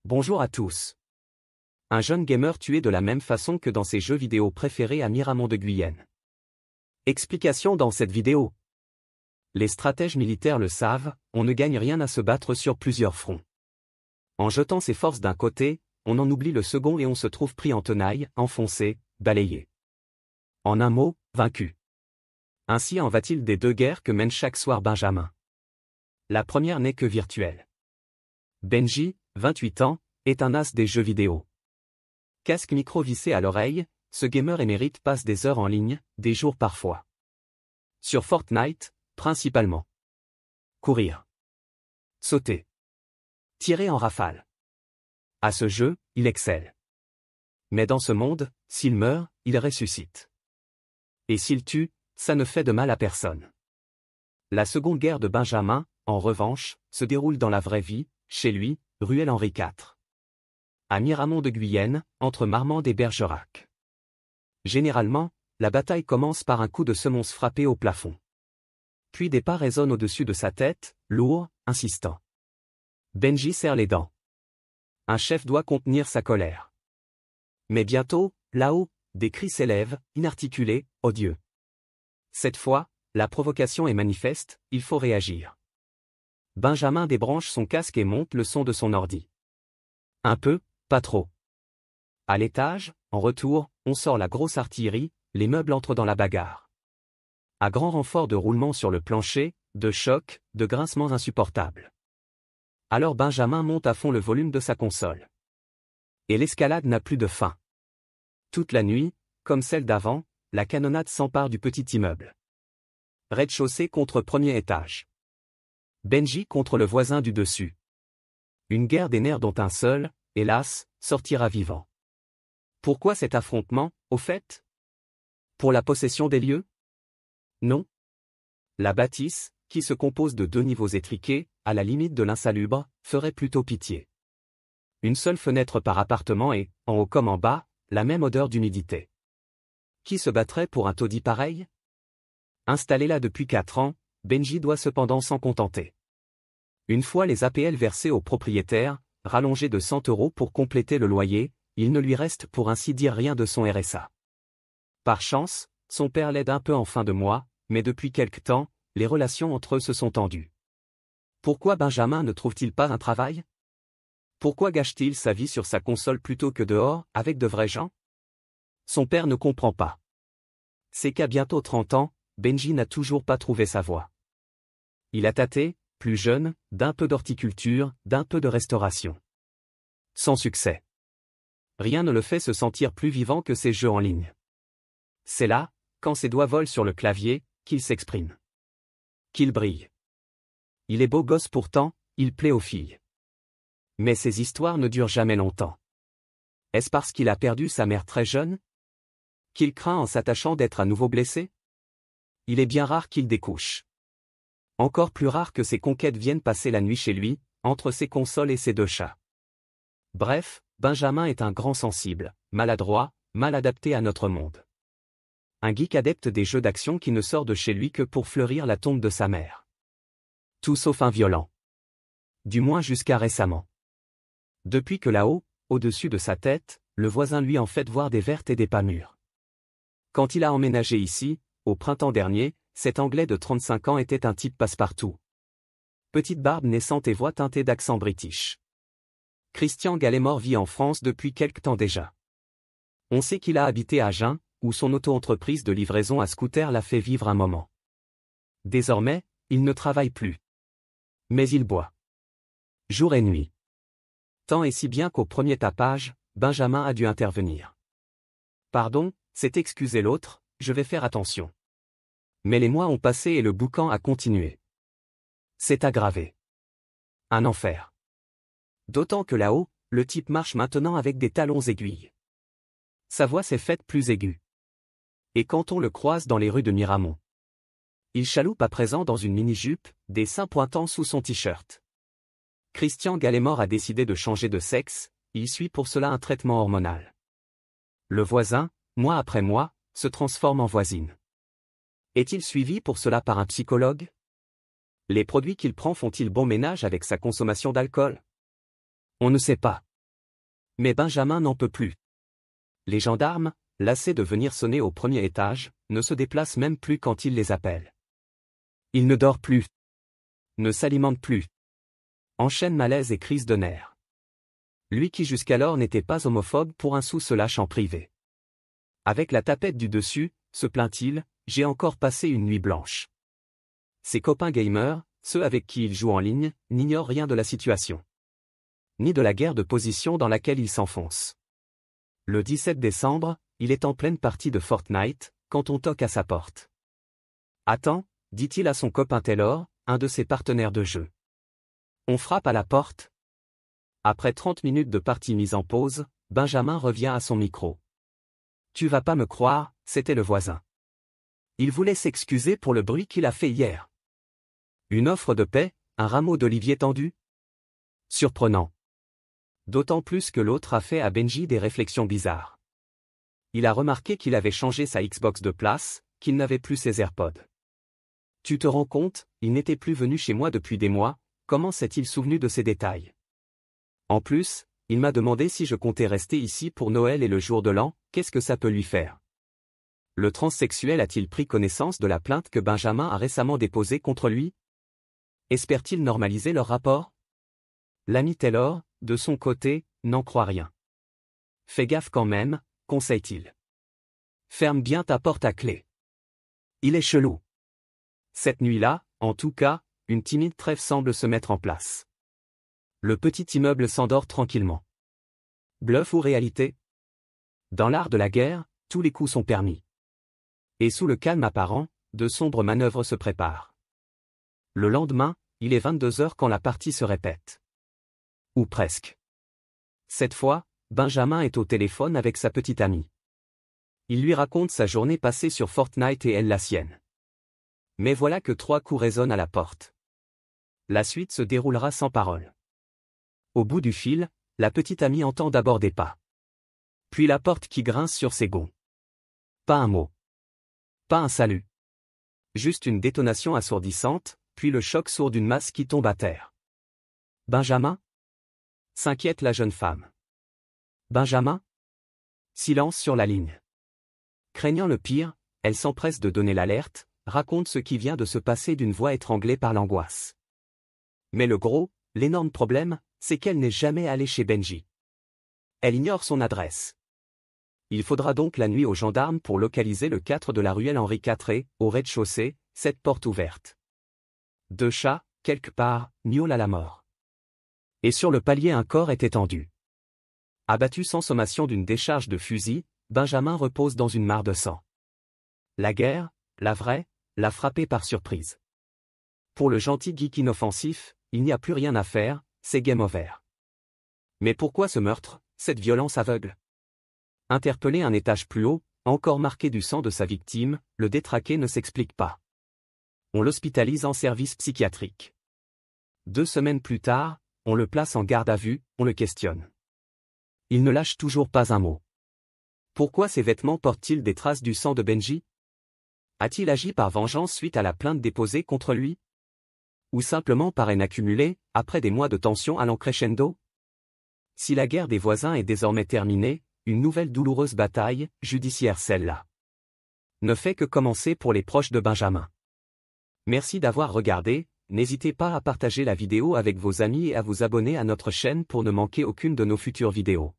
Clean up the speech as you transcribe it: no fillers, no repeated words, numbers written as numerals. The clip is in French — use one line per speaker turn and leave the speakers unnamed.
Bonjour à tous. Un jeune gamer tué de la même façon que dans ses jeux vidéo préférés à Miramont de Guyenne. Explication dans cette vidéo. Les stratèges militaires le savent, on ne gagne rien à se battre sur plusieurs fronts. En jetant ses forces d'un côté, on en oublie le second et on se trouve pris en tenaille, enfoncé, balayé. En un mot, vaincu. Ainsi en va-t-il des deux guerres que mène chaque soir Benjamin. La première n'est que virtuelle. Benji, 28 ans, est un as des jeux vidéo. Casque micro vissé à l'oreille, ce gamer émérite passe des heures en ligne, des jours parfois. Sur Fortnite, principalement. Courir. Sauter. Tirer en rafale. À ce jeu, il excelle. Mais dans ce monde, s'il meurt, il ressuscite. Et s'il tue, ça ne fait de mal à personne. La seconde guerre de Benjamin, en revanche, se déroule dans la vraie vie, chez lui, ruelle Henri IV. À Miramont de Guyenne, entre Marmande et Bergerac. Généralement, la bataille commence par un coup de semonce frappé au plafond. Puis des pas résonnent au-dessus de sa tête, lourds, insistants. Benji serre les dents. Un chef doit contenir sa colère. Mais bientôt, là-haut, des cris s'élèvent, inarticulés, odieux. Cette fois, la provocation est manifeste, il faut réagir. Benjamin débranche son casque et monte le son de son ordi. Un peu, pas trop. À l'étage, en retour, on sort la grosse artillerie, les meubles entrent dans la bagarre. À grand renfort de roulements sur le plancher, de chocs, de grincements insupportables. Alors Benjamin monte à fond le volume de sa console. Et l'escalade n'a plus de fin. Toute la nuit, comme celle d'avant, la canonnade s'empare du petit immeuble. Rez-de-chaussée contre premier étage. Benji contre le voisin du dessus. Une guerre des nerfs dont un seul, hélas, sortira vivant. Pourquoi cet affrontement, au fait? Pour la possession des lieux? Non. La bâtisse, qui se compose de 2 niveaux étriqués, à la limite de l'insalubre, ferait plutôt pitié. Une seule fenêtre par appartement et, en haut comme en bas, la même odeur d'humidité. Qui se battrait pour un taudis pareil? Installé là depuis 4 ans, Benji doit cependant s'en contenter. Une fois les APL versés au propriétaire, rallongés de 100 € pour compléter le loyer, il ne lui reste pour ainsi dire rien de son RSA. Par chance, son père l'aide un peu en fin de mois, mais depuis quelque temps, les relations entre eux se sont tendues. Pourquoi Benjamin ne trouve-t-il pas un travail? Pourquoi gâche-t-il sa vie sur sa console plutôt que dehors, avec de vrais gens? Son père ne comprend pas. C'est qu'à bientôt 30 ans, Benji n'a toujours pas trouvé sa voie. Il a tâté, plus jeune, d'un peu d'horticulture, d'un peu de restauration. Sans succès. Rien ne le fait se sentir plus vivant que ses jeux en ligne. C'est là, quand ses doigts volent sur le clavier, qu'il s'exprime. Qu'il brille. Il est beau gosse pourtant, il plaît aux filles. Mais ces histoires ne durent jamais longtemps. Est-ce parce qu'il a perdu sa mère très jeune? Qu'il craint en s'attachant d'être à nouveau blessé? Il est bien rare qu'il découche. Encore plus rare que ses conquêtes viennent passer la nuit chez lui, entre ses consoles et ses 2 chats. Bref, Benjamin est un grand sensible, maladroit, mal adapté à notre monde. Un geek adepte des jeux d'action qui ne sort de chez lui que pour fleurir la tombe de sa mère. Tout sauf un violent. Du moins jusqu'à récemment. Depuis que là-haut, au-dessus de sa tête, le voisin lui en fait voir des vertes et des pas mûres. Quand il a emménagé ici, au printemps dernier, cet Anglais de 35 ans était un type passe-partout. Petite barbe naissante et voix teintée d'accent british. Christian Gallemore vit en France depuis quelque temps déjà. On sait qu'il a habité à Agen, où son auto-entreprise de livraison à scooter l'a fait vivre un moment. Désormais, il ne travaille plus. Mais il boit. Jour et nuit. Tant et si bien qu'au premier tapage, Benjamin a dû intervenir. Pardon, s'est excusé l'autre, je vais faire attention. Mais les mois ont passé et le boucan a continué. C'est aggravé. Un enfer. D'autant que là-haut, le type marche maintenant avec des talons aiguilles. Sa voix s'est faite plus aiguë. Et quand on le croise dans les rues de Miramont, il chaloupe à présent dans une mini-jupe, des seins pointant sous son t-shirt. Christian Gallemore a décidé de changer de sexe, il suit pour cela un traitement hormonal. Le voisin, mois après mois, se transforme en voisine. Est-il suivi pour cela par un psychologue? Les produits qu'il prend font-ils bon ménage avec sa consommation d'alcool? On ne sait pas. Mais Benjamin n'en peut plus. Les gendarmes, lassés de venir sonner au premier étage, ne se déplacent même plus quand il les appelle. Il ne dort plus. Ne s'alimente plus. Enchaîne malaise et crise de nerfs. Lui qui jusqu'alors n'était pas homophobe pour un sou se lâche en privé. Avec la tapette du dessus, se plaint-il, j'ai encore passé une nuit blanche. Ses copains gamers, ceux avec qui il joue en ligne, n'ignorent rien de la situation. Ni de la guerre de position dans laquelle il s'enfonce. Le 17 décembre, il est en pleine partie de Fortnite, quand on toque à sa porte. « Attends », dit-il à son copain Taylor, un de ses partenaires de jeu. On frappe à la porte. Après 30 minutes de partie mise en pause, Benjamin revient à son micro. « Tu vas pas me croire, c'était le voisin. Il voulait s'excuser pour le bruit qu'il a fait hier. » Une offre de paix, un rameau d'olivier tendu? Surprenant. D'autant plus que l'autre a fait à Benji des réflexions bizarres. Il a remarqué qu'il avait changé sa Xbox de place, qu'il n'avait plus ses AirPods. Tu te rends compte, il n'était plus venu chez moi depuis des mois, comment s'est-il souvenu de ces détails? En plus, il m'a demandé si je comptais rester ici pour Noël et le jour de l'an, qu'est-ce que ça peut lui faire? Le transsexuel a-t-il pris connaissance de la plainte que Benjamin a récemment déposée contre lui? Espère-t-il normaliser leur rapport? L'ami Taylor, de son côté, n'en croit rien. Fais gaffe quand même, conseille-t-il. Ferme bien ta porte à clé. Il est chelou. Cette nuit-là, en tout cas, une timide trêve semble se mettre en place. Le petit immeuble s'endort tranquillement. Bluff ou réalité? Dans l'art de la guerre, tous les coups sont permis. Et sous le calme apparent, de sombres manœuvres se préparent. Le lendemain, il est 22h quand la partie se répète. Ou presque. Cette fois, Benjamin est au téléphone avec sa petite amie. Il lui raconte sa journée passée sur Fortnite et elle la sienne. Mais voilà que 3 coups résonnent à la porte. La suite se déroulera sans parole. Au bout du fil, la petite amie entend d'abord des pas. Puis la porte qui grince sur ses gonds. Pas un mot. Pas un salut. Juste une détonation assourdissante, puis le choc sourd d'une masse qui tombe à terre. Benjamin? S'inquiète la jeune femme. Benjamin? Silence sur la ligne. Craignant le pire, elle s'empresse de donner l'alerte, raconte ce qui vient de se passer d'une voix étranglée par l'angoisse. Mais le gros, l'énorme problème, c'est qu'elle n'est jamais allée chez Benji. Elle ignore son adresse. Il faudra donc la nuit aux gendarmes pour localiser le 4 de la ruelle Henri IV, au rez-de-chaussée, cette porte ouverte. 2 chats, quelque part, miaulent à la mort. Et sur le palier un corps est étendu. Abattu sans sommation d'une décharge de fusil, Benjamin repose dans une mare de sang. La guerre, la vraie, l'a frappé par surprise. Pour le gentil geek inoffensif, il n'y a plus rien à faire, c'est game over. Mais pourquoi ce meurtre, cette violence aveugle? Interpellé un étage plus haut, encore marqué du sang de sa victime, le détraqué ne s'explique pas. On l'hospitalise en service psychiatrique. 2 semaines plus tard, on le place en garde à vue, on le questionne. Il ne lâche toujours pas un mot. Pourquoi ses vêtements portent-ils des traces du sang de Benji? A-t-il agi par vengeance suite à la plainte déposée contre lui? Ou simplement par haine accumulée, après des mois de tension allant crescendo? Si la guerre des voisins est désormais terminée, une nouvelle douloureuse bataille, judiciaire celle-là, ne fait que commencer pour les proches de Benjamin. Merci d'avoir regardé, n'hésitez pas à partager la vidéo avec vos amis et à vous abonner à notre chaîne pour ne manquer aucune de nos futures vidéos.